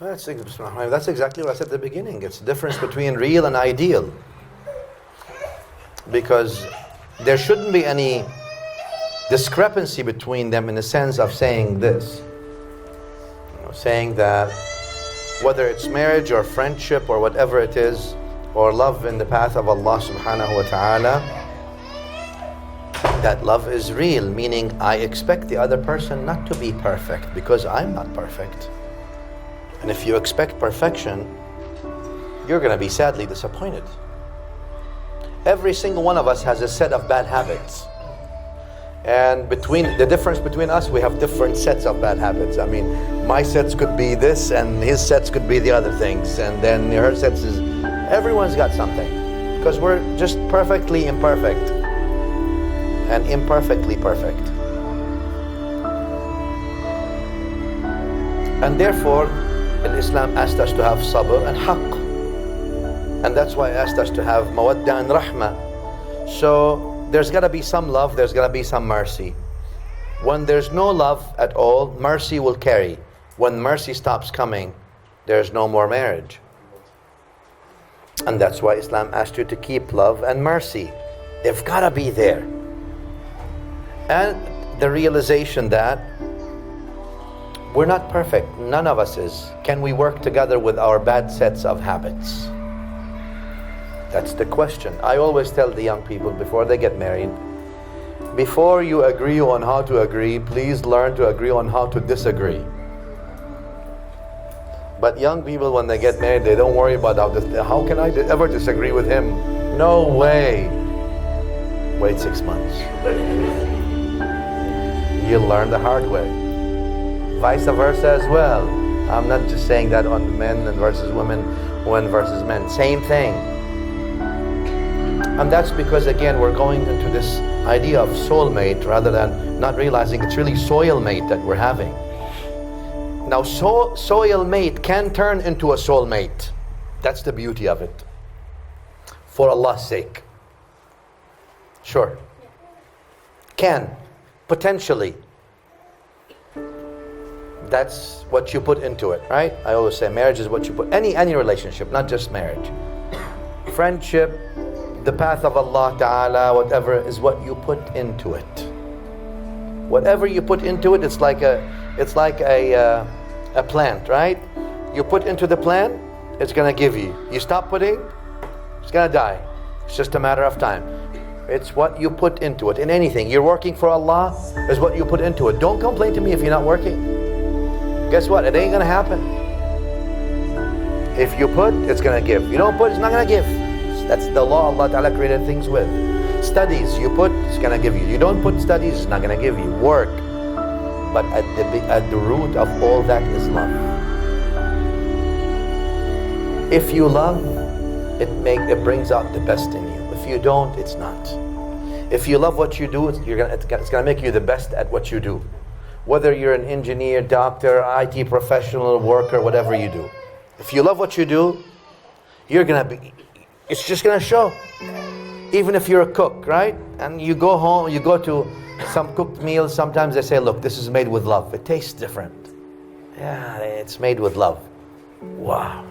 That's exactly what I said at the beginning. It's the difference between real and ideal. Because there shouldn't be any discrepancy between them in the sense of saying this. Saying that whether it's marriage or friendship or whatever it is, or love in the path of Allah subhanahu wa ta'ala, that love is real, meaning I expect the other person not to be perfect because I'm not perfect. And if you expect perfection, you're going to be sadly disappointed. Every single one of us has a set of bad habits. And the difference between us, we have different sets of bad habits. I mean, my sets could be this and his sets could be the other things. And then her sets is, everyone's got something. Because we're just perfectly imperfect. And imperfectly perfect. And therefore, Islam asked us to have sabr and haqq. And that's why it asked us to have mawadda and rahmah. So there's got to be some love, there's got to be some mercy. When there's no love at all, mercy will carry. When mercy stops coming, there's no more marriage. And that's why Islam asked you to keep love and mercy. They've got to be there. And the realization that we're not perfect, none of us is. Can we work together with our bad sets of habits? That's the question. I always tell the young people before they get married, before you agree on how to agree, please learn to agree on how to disagree. But young people, when they get married, they don't worry about how can I ever disagree with him? No way. Wait 6 months. You'll learn the hard way. Vice versa as well. I'm not just saying that on men versus women, women versus men. Same thing. And that's because, again, we're going into this idea of soulmate rather than not realizing it's really soilmate that we're having. Now, soilmate can turn into a soulmate. That's the beauty of it. For Allah's sake. Sure. Can. Potentially. That's what you put into it, right? I always say marriage is what you put, any relationship, not just marriage. Friendship, the path of Allah Ta'ala, whatever, is what you put into it. Whatever you put into it, it's like a plant, right? You put into the plant, it's gonna give you. You stop putting, it's gonna die. It's just a matter of time. It's what you put into it. In anything, you're working for Allah, is what you put into it. Don't complain to me if you're not working. Guess what? It ain't gonna happen. If you put, it's gonna give. You don't put, it's not gonna give. That's the law Allah Ta'ala created things with. Studies, you put, it's gonna give you. You don't put studies, it's not gonna give you. Work. But at the root of all that is love. If you love, it brings out the best in you. If you don't, it's not. If you love what you do, it's gonna make you the best at what you do. Whether you're an engineer, doctor, IT professional, worker, whatever you do. If you love what you do, it's just gonna show. Even if you're a cook, right? And you go home, you go to some cooked meals, sometimes they say, look, this is made with love. It tastes different. Yeah, it's made with love. Wow.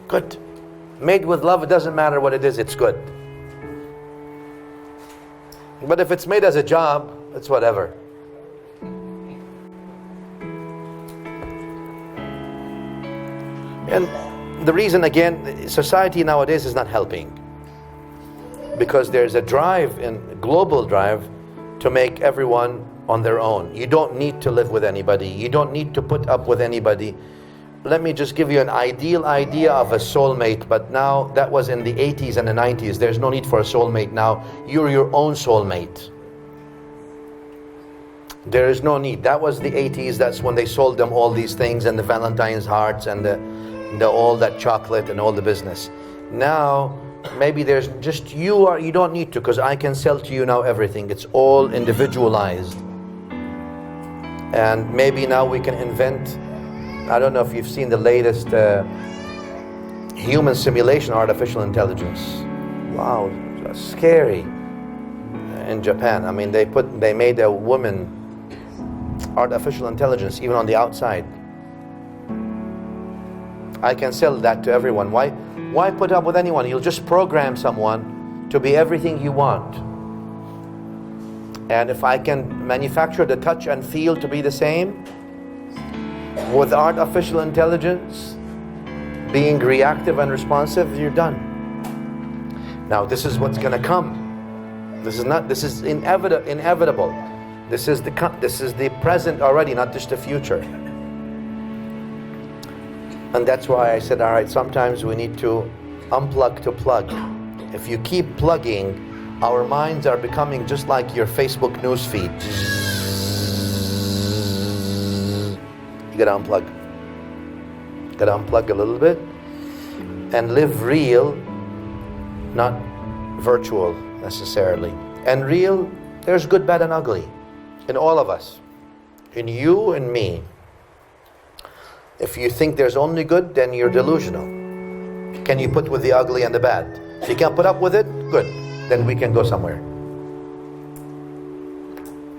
Good. Made with love, it doesn't matter what it is, it's good. But if it's made as a job, it's whatever. And the reason, again, society nowadays is not helping. Because there's a global drive to make everyone on their own. You don't need to live with anybody. You don't need to put up with anybody. Let me just give you an ideal idea of a soulmate, but now that was in the 80s and the 90s. There's no need for a soulmate now. You're your own soulmate. There is no need. That was the 80s. That's when they sold them all these things and the Valentine's hearts and the all that chocolate and all the business. Now, maybe there's just you don't need to, because I can sell to you now everything. It's all individualized. And maybe now we can invent, I don't know if you've seen the latest human simulation artificial intelligence. Wow, that's scary. In Japan, I mean, they made a woman artificial intelligence even on the outside. I can sell that to everyone. Why put up with anyone? You'll just program someone to be everything you want. And if I can manufacture the touch and feel to be the same, with artificial intelligence being reactive and responsive, you're done. Now this is what's gonna come. This is inevitable. This is the present already, not just the future. And that's why I said, all right, sometimes we need to unplug to plug. If you keep plugging, our minds are becoming just like your Facebook news feed. You gotta unplug. Gotta unplug a little bit and live real, not virtual necessarily. And real, there's good, bad, and ugly in all of us, in you and me. If you think there's only good, then you're delusional. Can you put with the ugly and the bad? If you can't put up with it, good. Then we can go somewhere.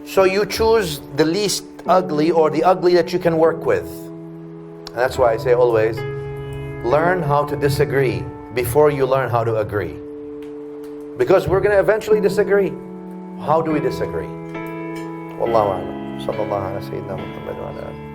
So you choose the least ugly or the ugly that you can work with. And that's why I say always, learn how to disagree before you learn how to agree. Because we're going to eventually disagree. How do we disagree? Wallahu a'lam. Sallallahu ala sayyidina Muhammad wa ala alihi.